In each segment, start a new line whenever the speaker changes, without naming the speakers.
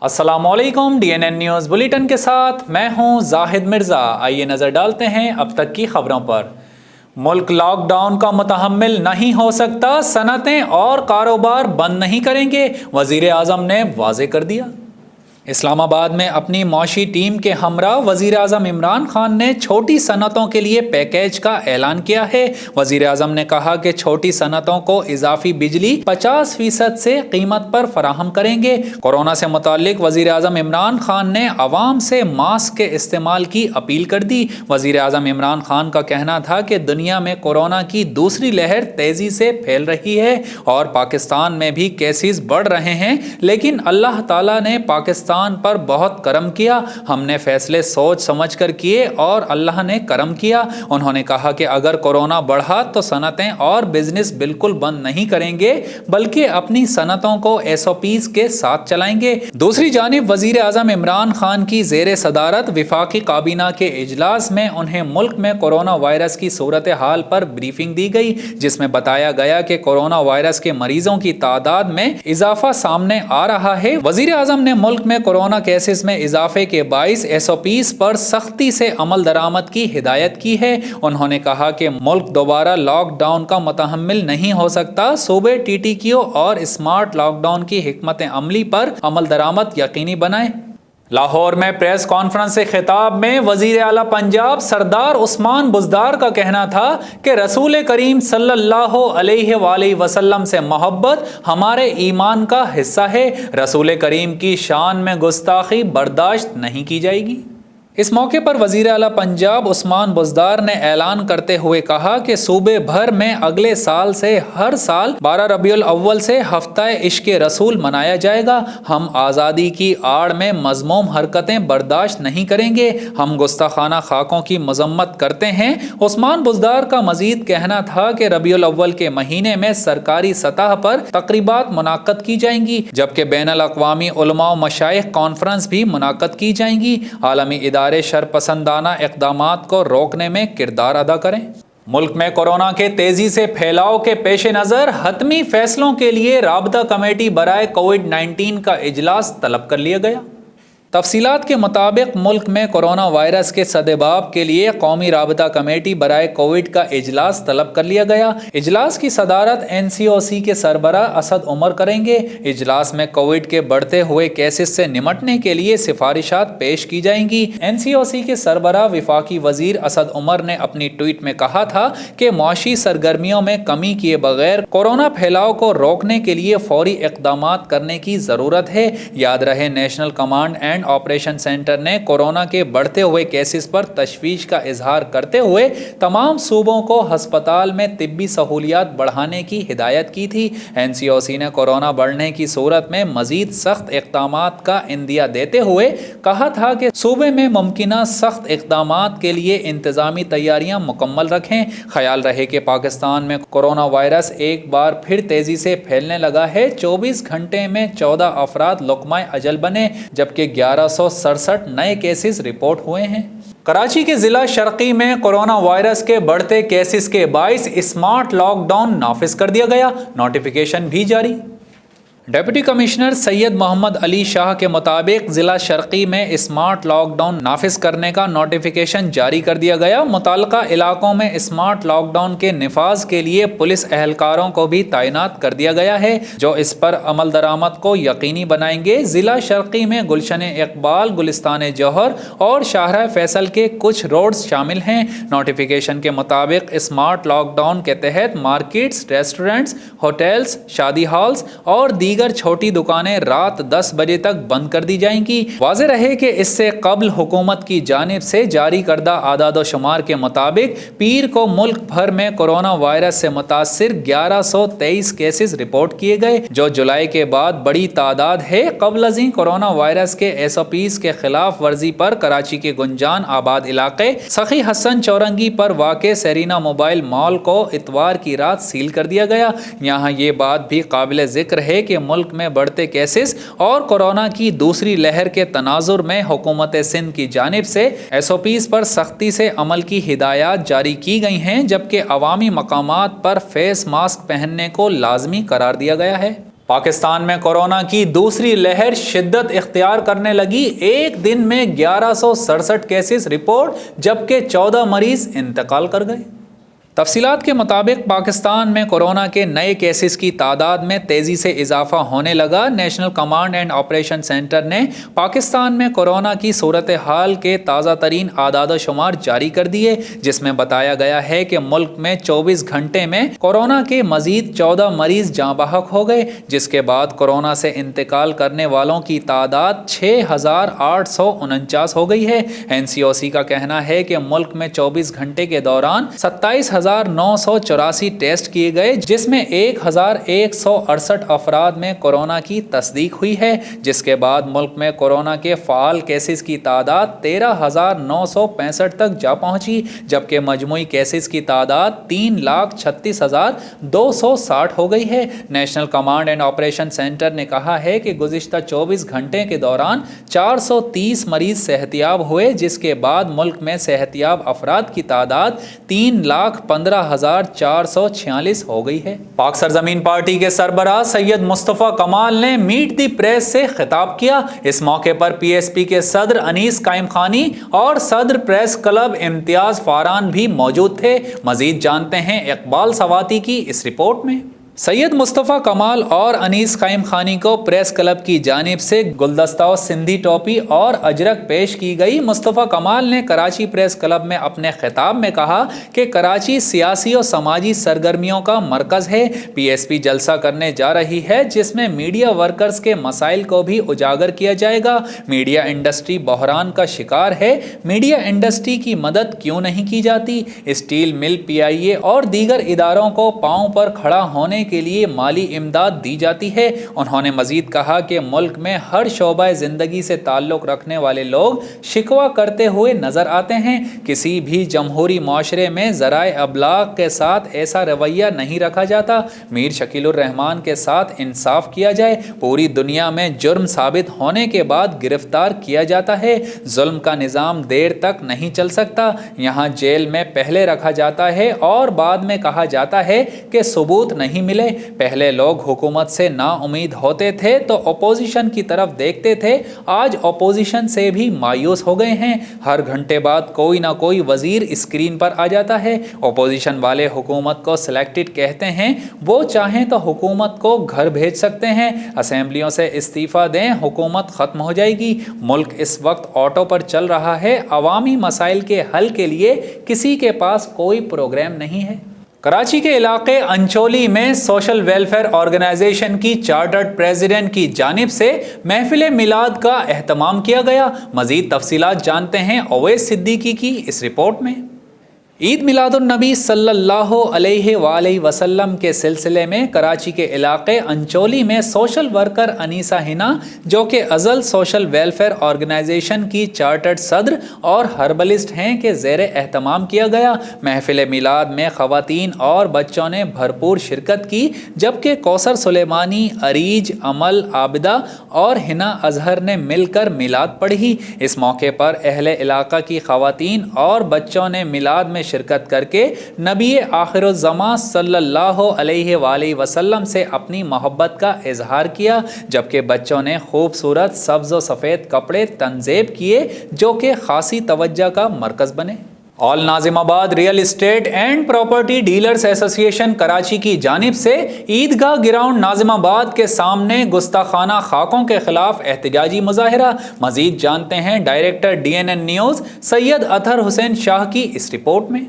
السلام علیکم، DNN news bulletin کے ساتھ میں ہوں زاہد مرزا۔ آئیے نظر ڈالتے ہیں اب تک کی خبروں پر۔ ملک لاک ڈاؤن کا متحمل نہیں ہو سکتا، صنعتیں اور کاروبار بند نہیں کریں گے، وزیر اعظم نے واضح کر دیا۔ اسلام آباد میں اپنی معاشی ٹیم کے ہمراہ وزیر اعظم عمران خان نے چھوٹی صنعتوں کے لیے پیکیج کا اعلان کیا ہے۔ وزیر اعظم نے کہا کہ چھوٹی صنعتوں کو اضافی بجلی 50% سے قیمت پر فراہم کریں گے۔ کورونا سے متعلق وزیر اعظم عمران خان نے عوام سے ماسک کے استعمال کی اپیل کر دی۔ وزیر اعظم عمران خان کا کہنا تھا کہ دنیا میں کورونا کی دوسری لہر تیزی سے پھیل رہی ہے اور پاکستان میں بھی کیسز بڑھ رہے ہیں، لیکن اللہ تعالیٰ نے پاکستان پر بہت کرم کیا۔ ہم نے فیصلے سوچ سمجھ کر کیے اور اللہ نے کرم کیا۔ انہوں نے کہا کہ اگر کورونا بڑھا تو صنعتیں اور بزنس بالکل بند نہیں کریں گے، بلکہ اپنی صنعتوں کو SOPs کے ساتھ چلائیں گے۔ دوسری جانب وزیر اعظم عمران خان کی زیر صدارت وفاقی کابینہ کے اجلاس میں انہیں ملک میں کورونا وائرس کی صورتحال پر بریفنگ دی گئی، جس میں بتایا گیا کہ کورونا وائرس کے مریضوں کی تعداد میں اضافہ سامنے آ رہا ہے۔ وزیر اعظم نے ملک میں کورونا کیسز میں اضافے کے باعث SOPs پر سختی سے عمل درآمد کی ہدایت کی ہے۔ انہوں نے کہا کہ ملک دوبارہ لاک ڈاؤن کا متحمل نہیں ہو سکتا، صوبے TTQ اور اسمارٹ لاک ڈاؤن کی حکمت عملی پر عمل درآمد یقینی بنائیں۔ لاہور میں پریس کانفرنس سے خطاب میں وزیر اعلیٰ پنجاب سردار عثمان بزدار کا کہنا تھا کہ رسول کریم صلی اللہ علیہ وآلہ وسلم سے محبت ہمارے ایمان کا حصہ ہے۔ رسول کریم کی شان میں گستاخی برداشت نہیں کی جائے گی۔ اس موقع پر وزیر اعلیٰ پنجاب عثمان بزدار نے اعلان کرتے ہوئے کہا کہ صوبے بھر میں اگلے سال سے ہر سال 12 ربیع الاول سے ہفتہ عشق رسول منایا جائے گا۔ ہم آزادی کی آڑ میں مذموم حرکتیں برداشت نہیں کریں گے، ہم گستاخانہ خاکوں کی مذمت کرتے ہیں۔ عثمان بزدار کا مزید کہنا تھا کہ ربیع الاول کے مہینے میں سرکاری سطح پر تقریبات منعقد کی جائیں گی، جبکہ بین الاقوامی علماء و مشائخ کانفرنس بھی منعقد کی جائیں گی۔ عالمی ادارے شرپسندانہ اقدامات کو روکنے میں کردار ادا کریں۔ ملک میں کورونا کے تیزی سے پھیلاؤ کے پیش نظر حتمی فیصلوں کے لیے رابطہ کمیٹی برائے کووڈ-19 کا اجلاس طلب کر لیا گیا۔ تفصیلات کے مطابق ملک میں کورونا وائرس کے سدباب کے لیے قومی رابطہ کمیٹی برائے کووڈ کا اجلاس طلب کر لیا گیا۔ اجلاس کی صدارت NCOC کے سربراہ اسد عمر کریں گے۔ اجلاس میں کووڈ کے بڑھتے ہوئے کیسز سے نمٹنے کے لیے سفارشات پیش کی جائیں گی۔ NCOC کے سربراہ وفاقی وزیر اسد عمر نے اپنی ٹویٹ میں کہا تھا کہ معاشی سرگرمیوں میں کمی کیے بغیر کورونا پھیلاؤ کو روکنے کے لیے فوری اقدامات کرنے کی ضرورت ہے۔ یاد رہے national command and operation centre نے کورونا کے بڑھتے ہوئے کیسز پر تشویش کا اظہار کرتے ہوئے تمام صوبوں کو ہسپتال میں طبی سہولیات بڑھانے کی ہدایت کی تھی۔ NCOC نے کورونا بڑھنے کی صورت میں مزید سخت اقدامات کا عندیہ دیتے ہوئے کہا تھا کہ صوبے میں ممکنہ سخت اقدامات کے لیے انتظامی تیاریاں مکمل رکھیں۔ خیال رہے کہ پاکستان میں کورونا وائرس ایک بار پھر تیزی سے پھیلنے لگا ہے۔ 24 گھنٹے میں 14 افراد لقمہ اجل بنے، جبکہ 1167 نئے کیسز رپورٹ ہوئے ہیں۔ کراچی کے ضلع شرقی میں کورونا وائرس کے بڑھتے کیسز کے باعث اسمارٹ لاک ڈاؤن نافذ کر دیا گیا، نوٹیفیکیشن بھی جاری۔ ڈپٹی کمشنر سید محمد علی شاہ کے مطابق ضلع شرقی میں اسمارٹ لاک ڈاؤن نافذ کرنے کا نوٹیفیکیشن جاری کر دیا گیا۔ متعلقہ علاقوں میں اسمارٹ لاک ڈاؤن کے نفاذ کے لیے پولیس اہلکاروں کو بھی تعینات کر دیا گیا ہے، جو اس پر عمل درآمد کو یقینی بنائیں گے۔ ضلع شرقی میں گلشن اقبال، گلستان جوہر اور شاہراہ فیصل کے کچھ روڈز شامل ہیں۔ نوٹیفیکیشن کے مطابق اسمارٹ لاک ڈاؤن کے تحت مارکیٹس، ریسٹورنٹس، ہوٹلز، شادی ہالز اور دیگر چھوٹی دکانیں رات 10 بجے تک بند کر دی جائیں گی۔ واضح رہے کہ اس سے قبل حکومت کی جانب سے جاری کردہ اعداد و شمار کے مطابق پیر کو ملک بھر میں کورونا وائرس سے متاثر 1123 کیسز رپورٹ کیے گئے، جو جولائی کے بعد بڑی تعداد ہے۔ قبل ازیں کورونا وائرس کے SOPs کے خلاف ورزی پر کراچی کے گنجان آباد علاقے سخی حسن چورنگی پر واقع سیرینا موبائل مال کو اتوار کی رات سیل کر دیا گیا۔ یہاں یہ بات بھی قابل ذکر ہے کہ ملک میں بڑھتے کیسز اور کورونا کی دوسری لہر کے تناظر میں حکومت سندھ کی جانب سے SOPs پر سختی سے عمل کی ہدایات جاری کی گئی ہیں، جبکہ عوامی مقامات پر فیس ماسک پہننے کو لازمی قرار دیا گیا ہے۔ پاکستان میں کورونا کی دوسری لہر شدت اختیار کرنے لگی، ایک دن میں 1167 کیسز رپورٹ جبکہ 14 مریض انتقال کر گئے۔ تفصیلات کے مطابق پاکستان میں کورونا کے نئے کیسز کی تعداد میں تیزی سے اضافہ ہونے لگا۔ National command and operation centre نے پاکستان میں کورونا کی صورتحال کے تازہ ترین اعداد و شمار جاری کر دیے، جس میں بتایا گیا ہے کہ ملک میں 24 گھنٹے میں کورونا کے مزید 14 مریض جاں بحق ہو گئے، جس کے بعد کورونا سے انتقال کرنے والوں کی تعداد 6849 ہو گئی ہے۔ NCOC کا کہنا ہے کہ ملک میں 24 گھنٹے کے دوران 27,984 ٹیسٹ کیے گئے، جس میں 1,168 افراد میں کورونا کی تصدیق ہوئی ہے، جس کے بعد ملک میں کورونا کے فعال کیسز کی تعداد 13,965 تک جا پہنچی، جبکہ مجموعی کیسز کی تعداد 3,36,260 ہو گئی ہے۔ National command and operation centre نے کہا ہے کہ گزشتہ 24 گھنٹے کے دوران 430 مریض صحتیاب ہوئے، جس کے بعد ملک میں صحتیاب افراد کی تعداد 3,15,446 ہو گئی ہے۔ پاک سرزمین پارٹی کے سربراہ سید مصطفیٰ کمال نے میٹ دی پریس سے خطاب کیا۔ اس موقع پر PSP کے صدر انیس قائم خانی اور صدر پریس کلب امتیاز فاران بھی موجود تھے۔ مزید جانتے ہیں اقبال سواتی کی اس رپورٹ میں۔ سید مصطفیٰ کمال اور انیس قائم خانی کو پریس کلب کی جانب سے گلدستہ و سندھی ٹوپی اور اجرک پیش کی گئی۔ مصطفیٰ کمال نے کراچی پریس کلب میں اپنے خطاب میں کہا کہ کراچی سیاسی و سماجی سرگرمیوں کا مرکز ہے۔ PSP جلسہ کرنے جا رہی ہے، جس میں میڈیا ورکرز کے مسائل کو بھی اجاگر کیا جائے گا۔ میڈیا انڈسٹری بحران کا شکار ہے، میڈیا انڈسٹری کی مدد کیوں نہیں کی جاتی؟ اسٹیل مل PIA اور دیگر اداروں کو پاؤں پر کھڑا ہونے کے لیے مالی امداد دی جاتی ہے۔ انہوں نے مزید کہا کہ ملک میں ہر شعبہ زندگی سے تعلق رکھنے والے لوگ شکوہ کرتے ہوئے نظر آتے ہیں۔ کسی بھی جمہوری معاشرے میں ذرائع ابلاغ کے ساتھ ایسا رویہ نہیں رکھا جاتا۔ میر شکیل الرحمان کے ساتھ انصاف کیا جائے۔ پوری دنیا میں جرم ثابت ہونے کے بعد گرفتار کیا جاتا ہے۔ ظلم کا نظام دیر تک نہیں چل سکتا۔ یہاں جیل میں پہلے رکھا جاتا ہے اور بعد میں کہا جاتا ہے کہ ثبوت نہیں ملے۔ پہلے لوگ حکومت سے نا امید ہوتے تھے تو اپوزیشن کی طرف دیکھتے تھے، آج اپوزیشن سے بھی مایوس ہو گئے ہیں۔ ہر گھنٹے بعد کوئی نہ کوئی وزیر اسکرین پر آ جاتا ہے۔ اپوزیشن والے حکومت کو سلیکٹڈ کہتے ہیں، وہ چاہیں تو حکومت کو گھر بھیج سکتے ہیں۔ اسمبلیوں سے استعفیٰ دیں، حکومت ختم ہو جائے گی۔ ملک اس وقت آٹو پر چل رہا ہے، عوامی مسائل کے حل کے لیے کسی کے پاس کوئی پروگرام نہیں ہے۔ کراچی کے علاقے انچولی میں سوشل ویلفیئر آرگنائزیشن کی چارٹرڈ پریزیڈنٹ کی جانب سے محفل میلاد کا اہتمام کیا گیا۔ مزید تفصیلات جانتے ہیں اویس صدیقی کی اس رپورٹ میں۔ عید میلاد النبی صلی اللہ علیہ وآلہ وسلم کے سلسلے میں کراچی کے علاقے انچولی میں سوشل ورکر انیسہ ہنا، جو کہ ازل سوشل ویلفیئر آرگنائزیشن کی چارٹرڈ صدر اور ہربلسٹ ہیں، کے زیر اہتمام کیا گیا۔ محفل میلاد میں خواتین اور بچوں نے بھرپور شرکت کی، جبکہ کوثر سلیمانی، اریج، امل عابدہ اور ہنا اظہر نے مل کر میلاد پڑھی۔ اس موقع پر اہل علاقہ کی خواتین اور بچوں نے میلاد میں شرکت کر کے نبی آخر الزماں صلی اللہ علیہ وآلہ وسلم سے اپنی محبت کا اظہار کیا، جبکہ بچوں نے خوبصورت سبز و سفید کپڑے تنصیب کیے جو کہ خاصی توجہ کا مرکز بنے۔ آل ناظم آباد real estate and property dealers ایسوسی ایشن کراچی کی جانب سے عیدگاہ گراؤنڈ ناظم آباد کے سامنے گستاخانہ خاکوں کے خلاف احتجاجی مظاہرہ۔ مزید جانتے ہیں ڈائریکٹر DNN نیوز سید اطہر حسین شاہ کی اس رپورٹ میں۔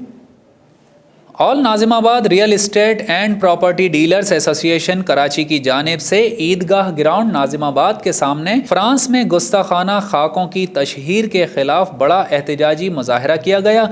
آل ناظم آباد real estate and property dealers ایسوسی ایشن کراچی کی جانب سے عیدگاہ گراؤنڈ ناظم آباد کے سامنے فرانس میں گستاخانہ خاکوں کی تشہیر کے خلاف بڑا احتجاجی مظاہرہ کیا گیا۔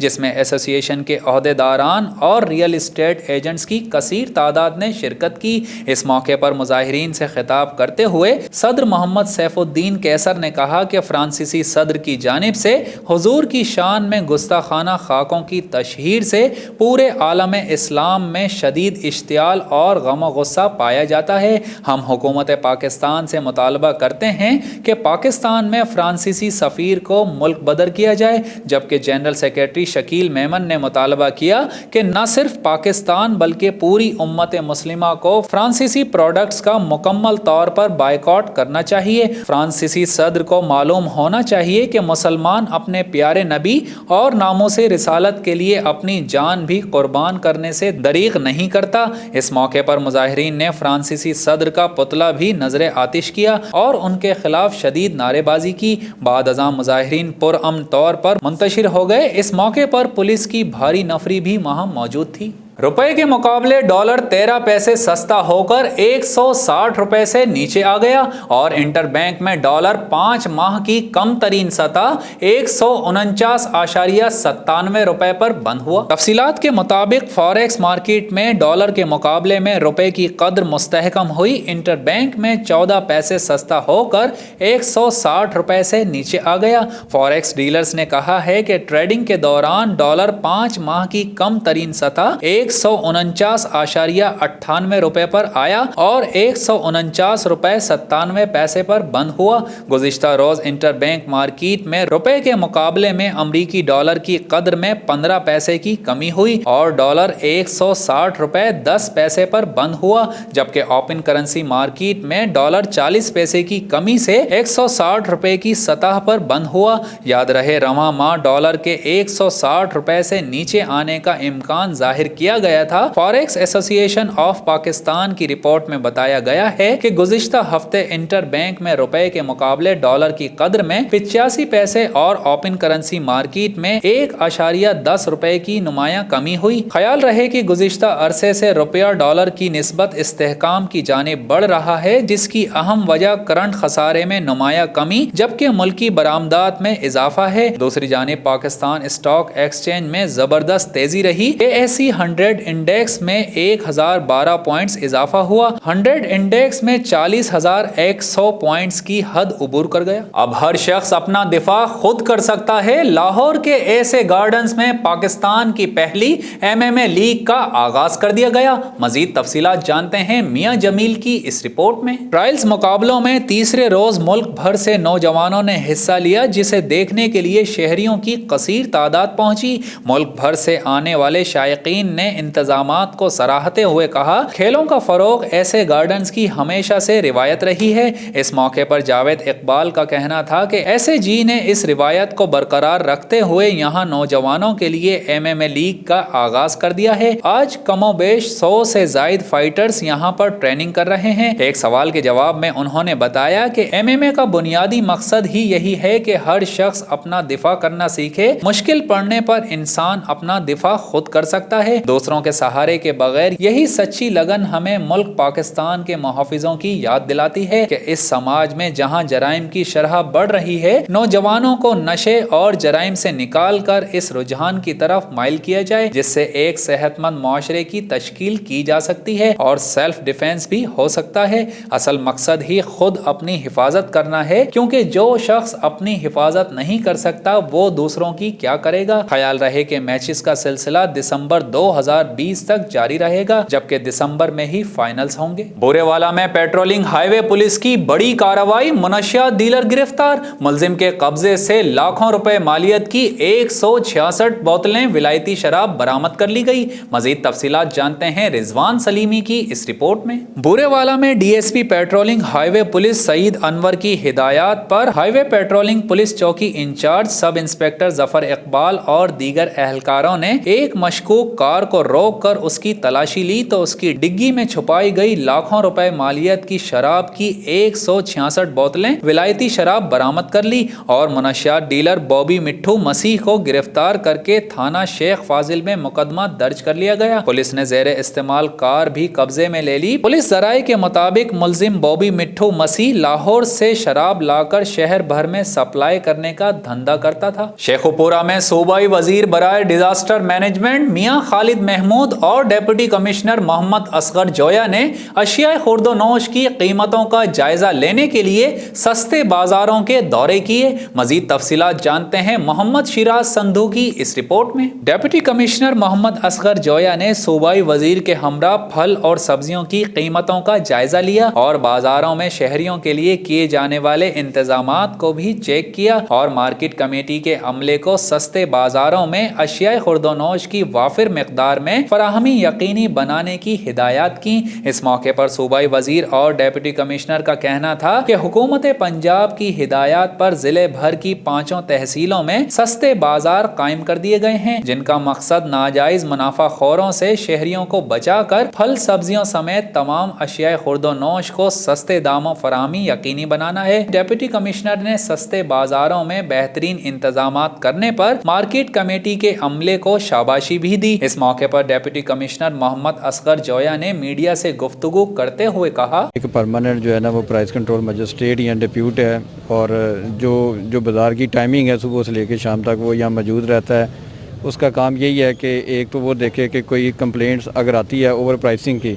जिसमें एसोसिएशन के ओहदेदारान और रियल एस्टेट एजेंट्स की कसीर तादाद ने शिरकत की। इस मौके पर मुजाहिरीन से खिताब करते हुए सदर मोहम्मद सैफुद्दीन कैसर ने कहा कि फ्रांसीसी सदर की जानिब से हुजूर की शान में गुस्ताखाना खाकों की तशहीर से पूरे आलम इस्लाम में शदीद इश्तियाल और गम गुस्सा पाया जाता है। हम हुकूमत पाकिस्तान से मुतालबा करते हैं कि पाकिस्तान में फ्रांसीसी सफ़ीर को मुल्क बदर किया जाए, जबकि जनरल सेक्रेटरी शकील मेमन ने मुतालबा किया कि न सिर्फ पाकिस्तान बल्कि पूरी उम्मत मुस्लिमा को फ्रांसीसी प्रोडक्ट्स का मुकम्मल तौर पर बायकॉट करना चाहिए। फ्रांसीसी सदर को मालूम होना चाहिए कि मुसलमान अपने प्यारे नबी और नामों-ए रिसालत के लिए अपनी जान भी कुर्बान करने से दरीग नहीं करता। इस मौके पर मुजाहिरीन ने फ्रांसीसी सदर का पुतला भी नजर आतिश किया और उनके खिलाफ शदीद नारेबाजी की। बाद अज़ां मुजाहिरीन पुरअमन तौर पर मुंतशिर हो गए। इस मौके पर पुलिस की भारी नफरी भी वहां मौजूद थी। रुपए के मुकाबले डॉलर 13 पैसे सस्ता होकर 160 रुपए से नीचे आ गया और इंटरबैंक में डॉलर 5 माह की कम तरीन सतह 149.97 रुपए पर बंद हुआ। तफसीलात के मुताबिक फॉरेक्स मार्केट में डॉलर के मुकाबले में रुपए की कद्र मुस्तहकम हुई। इंटरबैंक में 14 पैसे सस्ता होकर 160 रुपए से नीचे आ गया। फॉरेक्स डीलर्स ने कहा है कि ट्रेडिंग के दौरान डॉलर 5 माह की कम तरीन सतह 149.98 रुपए पर आया और 149 रुपए 97 पैसे पर बंद हुआ। गुज़िश्ता रोज इंटरबैंक मार्केट में रुपए के मुकाबले में अमरीकी डॉलर की कद्र में 15 पैसे की कमी हुई और डॉलर 160 रुपए 10 पैसे पर बंद हुआ, जबकि ओपन करेंसी मार्केट में डॉलर 40 पैसे की कमी से 160 रुपए की सतह पर बंद हुआ। याद रहे रवां माह डॉलर के 160 रुपए से नीचे आने का इम्कान जाहिर किया गया था। फॉरेक्स एसोसिएशन ऑफ पाकिस्तान की रिपोर्ट में बताया गया है कि गुज़िश्ता हफ्ते इंटरबैंक में रुपए के मुकाबले डॉलर की कद्र में 85 पैसे और ओपन करेंसी मार्केट में 1.10 रुपए की नुमाया कमी हुई। ख्याल रहे कि गुज़िश्ता अरसे से रुपया डॉलर की निस्बत इस्तेहकाम की जानिब बढ़ रहा है, जिसकी अहम वजह करंट खसारे में नुमाया कमी जबकि मुल्की बरामदात में इजाफा है। दूसरी जानिब पाकिस्तान स्टॉक एक्सचेंज में जबरदस्त तेजी रही। ASE 100 इंडेक्स में 1012 पॉइंट्स इजाफा हुआ। 100 इंडेक्स में 40,100 पॉइंट्स की हद उबूर कर गया। अब हर शख्स अपना दिफा खुद कर सकता है। लाहौर के ऐसे गार्डन्स में पाकिस्तान की पहली MMA लीग का आगाज कर दिया गया। मजीद तफसीलात जानते हैं मियां जमील की इस रिपोर्ट में। ट्रायल्स मुकाबलों में तीसरे रोज मुल्क भर से नौजवानों ने हिस्सा लिया, जिसे देखने के लिए शहरियों की कसीर तादाद पहुंची। मुल्क भर से आने वाले शायकीन ने इंतजामात को सराहते हुए कहा, खेलों का फरोग ऐसे गार्डन्स की हमेशा से रिवायत रही है। इस मौके पर जावेद इकबाल का कहना था कि ऐसे जी ने इस रिवायत को बरकरार रखते हुए यहाँ नौजवानों के लिए MMA लीग का आगाज कर दिया है। आज कमोबेश 100 से जायद फाइटर्स यहाँ पर ट्रेनिंग कर रहे हैं। एक सवाल के जवाब में उन्होंने बताया कि MMA का बुनियादी मकसद ही यही है कि हर शख्स अपना दिफा करना सीखे। मुश्किल पड़ने पर इंसान अपना दिफा खुद कर सकता है। दूसरों के सहारे के बगैर यही सच्ची लगन हमें मुल्क पाकिस्तान के मुहाफिजों की याद दिलाती है कि इस समाज में जहां जराइम की शरह बढ़ रही है, नौजवानों को नशे और जराइम से निकाल कर इस रुझान की तरफ माइल किया जाए, जिससे एक सेहतमंद मुआशरे की तश्कील की जा सकती है और सेल्फ डिफेंस भी हो सकता है। असल मकसद ही खुद अपनी हिफाजत करना है, क्योंकि जो शख्स अपनी हिफाजत नहीं कर सकता वो दूसरों की क्या करेगा। ख्याल रहे कि मैचेस का सिलसिला दिसंबर 2020 तक जारी रहेगा, जबकि दिसंबर में ही फाइनल्स होंगे। बोरेवाला में पेट्रोलिंग हाईवे पुलिस की बड़ी कार्रवाई, मुनशियात डीलर गिरफ्तार। मुलजिम के कब्जे से लाखों रुपए मालियत की 166 बोतलें विलायती शराब बरामद कर ली गई। मजीद तफसीलात जानते हैं रिजवान सलीमी की इस रिपोर्ट में। बोरेवाला में DSP patrolling highway police Saeed Anwar की हिदायत पर हाईवे पेट्रोलिंग पुलिस चौकी in charge sub inspector Zafar Iqbal और दीगर एहलकारों ने एक मशकूक कार को रोक कर उसकी तलाशी ली तो उसकी डिग्गी में छुपाई गई लाखों रुपए मालियत की शराब की 166 बोतलें विलायती शराब बरामद कर ली और मुनशियात डीलर बॉबी मिट्ठू मसीह को गिरफ्तार करके थाना शेख फाजिल में मुकदमा दर्ज कर लिया गया। पुलिस ने जेर इस्तेमाल कार भी कब्जे में ले ली। पुलिस जराये के मुताबिक मुलजिम बॉबी मिट्ठू मसीह लाहौर से शराब लाकर शहर भर में सप्लाई करने का धंधा करता था। शेखुपुरा में सूबाई वजीर बराए डिजास्टर मैनेजमेंट मियां खालिद महमूद और डेप्यूटी कमिश्नर मोहम्मद असगर जोया ने अशियाए खुर्दोनोश की कीमतों का जायजा लेने के लिए सस्ते बाजारों के दौरे किए। मजीद तफसीलात जानते हैं मोहम्मद शिराज संधू की इस रिपोर्ट में। डेप्यूटी कमिश्नर मोहम्मद असगर जोया ने सूबाई वजीर के हमरा फल और सब्जियों की कीमतों का जायजा लिया और बाजारों में शहरियों के लिए किए जाने वाले इंतजामात को भी चेक किया और मार्केट कमेटी के अमले को सस्ते बाजारों में अशियाए खुर्दोनोश की वाफिर मिकदार में फराहमी यकीनी बनाने की हिदायत की। इस मौके पर सूबाई वजीर और डेप्यूटी कमिश्नर का कहना था कि हुकूमत पंजाब की हिदायत पर जिले भर की 5 तहसीलों में सस्ते बाजार कायम कर दिए गए हैं, जिनका मकसद नाजायज मुनाफाखोरों से शहरियों को बचाकर फल सब्जियों समेत तमाम अशियाए खुर्दोनोश को सस्ते दामों फराहमी यकीनी बनाना है। डेप्यूटी कमिश्नर ने सस्ते बाजारों में बेहतरीन इंतजामात करने पर मार्केट कमेटी के अमले को शाबाशी भी दी। इस मौके पर डेप्यूटी कमिश्नर मोहम्मद असगर जोया ने मीडिया से गुफ्तगू करते हुए कहा,
एक परमानेंट जो है ना वो प्राइस कंट्रोल मजिस्ट्रेट या डिप्यूट है और जो बाज़ार की टाइमिंग है सुबह से लेकर शाम तक वो यहाँ मौजूद रहता है। उसका काम यही है कि एक तो वो देखे कि कोई कंप्लेंट्स अगर आती है ओवर प्राइसिंग की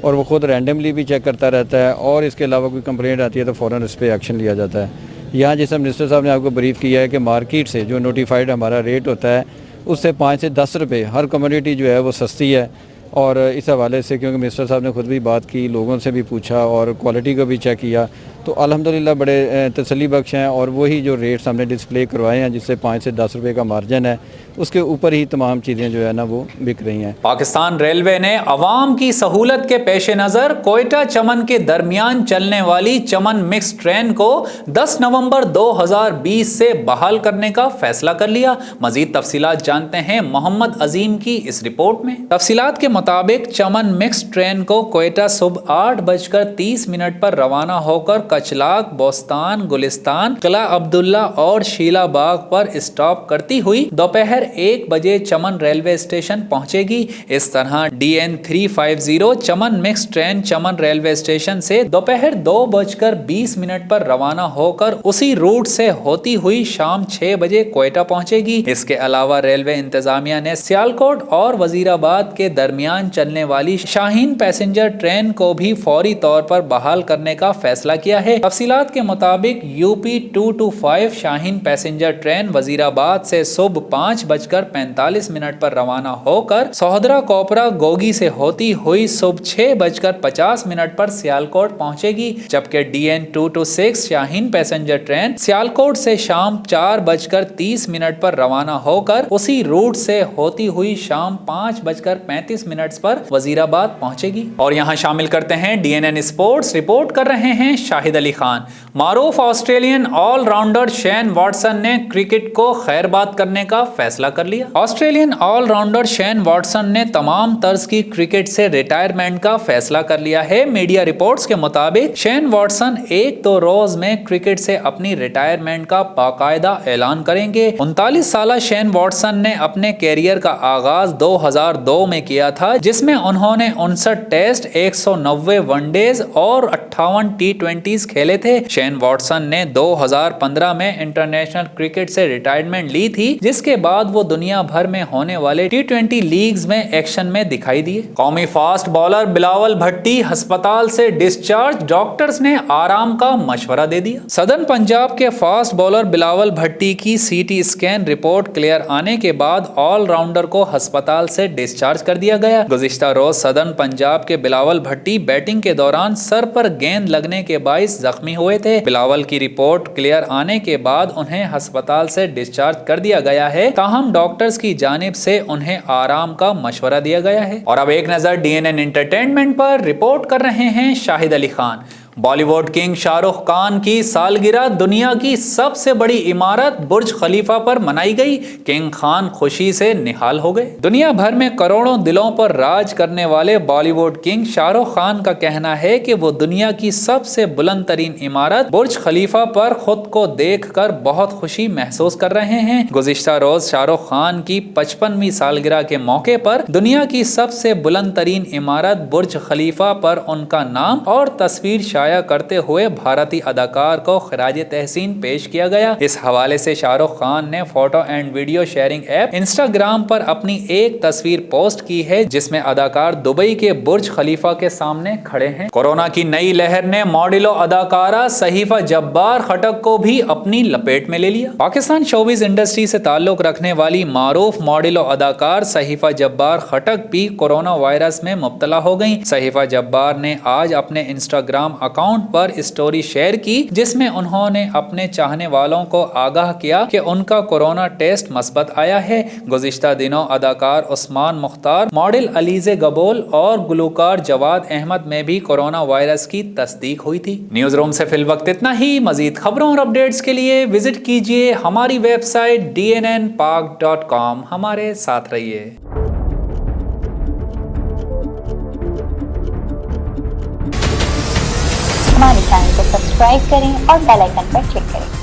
और वो ख़ुद रैंडमली भी चेक करता रहता है और इसके अलावा कोई कंप्लेंट आती है तो फ़ौरन इस पर एक्शन लिया जाता है। यहाँ जैसा मिनिस्टर साहब ने आपको ब्रीफ किया है कि मार्केट से जो नोटिफाइड हमारा रेट होता है उससे 5 से 10 रुपये हर कमोडिटी जो है वो सस्ती है। और इस हवाले से क्योंकि मिनिस्टर साहब ने खुद भी बात की, लोगों से भी पूछा और क्वालिटी को भी चेक किया तो अल्हम्दुलिल्लाह बड़े तसल्ली बख्श हैं और वही जो रेट्स हमने डिस्प्ले करवाए हैं जिससे 5 से 10 रुपये का मार्जिन है उसके ऊपर ही तमाम चीज़ें जो है ना वो बिक रही हैं।
पाकिस्तान रेलवे ने अवाम की सहूलत के पेश नज़र कोयटा चमन के दरमियान चलने वाली चमन मिक्स ट्रेन को 10 नवंबर 2020 से बहाल करने का फैसला कर लिया। मजीद तफसीलात जानते हैं मोहम्मद अजीम की इस रिपोर्ट में। तफसीलात के मुताबिक चमन मिक्स ट्रेन को कोयटा सुबह 8:30 पर रवाना होकर कचलाक, बोस्तान, गुलिस्तान, किला अब्दुल्ला और शीला बाग पर स्टॉप करती हुई दोपहर 1 बजे चमन रेलवे स्टेशन पहुंचेगी। इस तरह DN 350 चमन मिक्स ट्रेन चमन रेलवे स्टेशन से दोपहर 2:20 पर रवाना होकर उसी रूट से होती हुई शाम 6 बजे कोयटा पहुंचेगी। इसके अलावा रेलवे इंतजामिया ने सियालकोट और वजीराबाद के दरमियान चलने वाली शाहीन पैसेंजर ट्रेन को भी फौरी तौर पर बहाल करने का फैसला किया है। तफसीलात के मुताबिक UP 225 Shaheen passenger train Wazirabad से सुबह 5:45 पर रवाना होकर सोहदरा कोपरा गोगी से होती हुई सुबह 6:50 पर सियालकोट पहुंचेगी, जबकि DN 226 Shaheen passenger train Sialkot से शाम 4:30 पर रवाना होकर उसी रूट से होती हुई शाम 5:35 पर वजीराबाद पहुंचेगी। और यहाँ शामिल करते हैं DNN स्पोर्ट्स। रिपोर्ट कर रहे हैं शाहिद अली खान। मारूफ ऑस्ट्रेलियन ऑलराउंडर शेन वॉटसन ने क्रिकेट को खैरबाद करने का फैसला कर लिया। ऑस्ट्रेलियन ऑलराउंडर शेन वॉटसन ने तमाम तर्ज की क्रिकेट से रिटायरमेंट का फैसला कर लिया है। मीडिया रिपोर्ट्स के मुताबिक शेन वॉटसन 1-2 रोज में क्रिकेट से अपनी रिटायरमेंट का बाकायदा ऐलान करेंगे। 39 साल शेन वॉटसन ने अपने कैरियर का आगाज 2002 में किया था, जिसमें उन्होंने 59 टेस्ट, 190 वनडेज और 58 T20s खेले थे। शेन वॉटसन ने 2015 में इंटरनेशनल क्रिकेट से रिटायरमेंट ली थी, जिसके बाद वो दुनिया भर में होने वाले T20 लीग्स में एक्शन में दिखाई दिए। कौमी फास्ट बॉलर बिलावल भट्टी अस्पताल से डिस्चार्ज, डॉक्टर्स ने आराम का मशवरा दे दिया। सदर्न पंजाब के फास्ट बॉलर बिलावल भट्टी की CT स्कैन रिपोर्ट क्लियर आने के बाद ऑलराउंडर को अस्पताल से डिस्चार्ज कर दिया गया। गुज़िश्ता रोज सदर्न पंजाब के बिलावल भट्टी बैटिंग के दौरान सर पर गेंद लगने के बाइस जख्मी हुए थे। बिलावल की रिपोर्ट क्लियर आने के बाद उन्हें अस्पताल से डिस्चार्ज कर दिया गया है, ताहम डॉक्टर्स की जानिब से उन्हें आराम का मशवरा दिया गया है। और अब एक नजर DNN एंटरटेनमेंट पर। रिपोर्ट कर रहे हैं शाहिद अली खान। बॉलीवुड किंग शाहरुख खान की सालगिरह दुनिया की सबसे बड़ी इमारत बुर्ज खलीफा पर मनाई गई। किंग खान खुशी से निहाल हो गए। दुनिया भर में करोड़ों दिलों पर राज करने वाले बॉलीवुड किंग शाहरुख खान का कहना है कि वो दुनिया की सबसे बुलंद तरीन इमारत बुर्ज खलीफा पर खुद को देखकर बहुत खुशी महसूस कर रहे हैं। गुज़िश्ता रोज शाहरुख खान की 55वीं सालगिरह के मौके पर दुनिया की सबसे बुलंद तरीन इमारत बुर्ज खलीफा पर उनका नाम और तस्वीर शाया करते हुए भारतीय अदाकार को खराज तहसीन पेश किया गया। इस हवाले से शाहरुख खान ने photo and video sharing app Instagram पर अपनी एक तस्वीर पोस्ट की है जिसमें अदाकार दुबई के बुर्ज खलीफा के सामने खड़े हैं। कोरोना की नई लहर ने मॉडलो अदाकारा सहीफा जब्बार खटक को भी अपनी लपेट में ले लिया। पाकिस्तान शोबिज इंडस्ट्री से ताल्लुक रखने वाली मारूफ मॉडलो अदाकार सहीफा जब्बार खटक भी कोरोना वायरस में मुब्तला हो गई। सहीफा जब्बार ने आज अपने इंस्टाग्राम अकाउंट पर स्टोरी शेयर की जिसमें उन्होंने अपने चाहने वालों को आगाह किया कि उनका कोरोना टेस्ट मस्बत आया है। गुज़िश्ता दिनों अदाकार उस्मान मुख्तार, मॉडल अलीज़े गबोल और गुलकार जवाद अहमद में भी कोरोना वायरस की तस्दीक हुई थी। न्यूज रूम से फिल वक्त इतना ही। मजीद खबरों और अपडेट्स के लिए विजिट कीजिए हमारी वेबसाइट dnnpak.com। हमारे साथ रहिए।
हमारे चैनल को सब्सक्राइब करें और बेल आइकन पर क्लिक करें।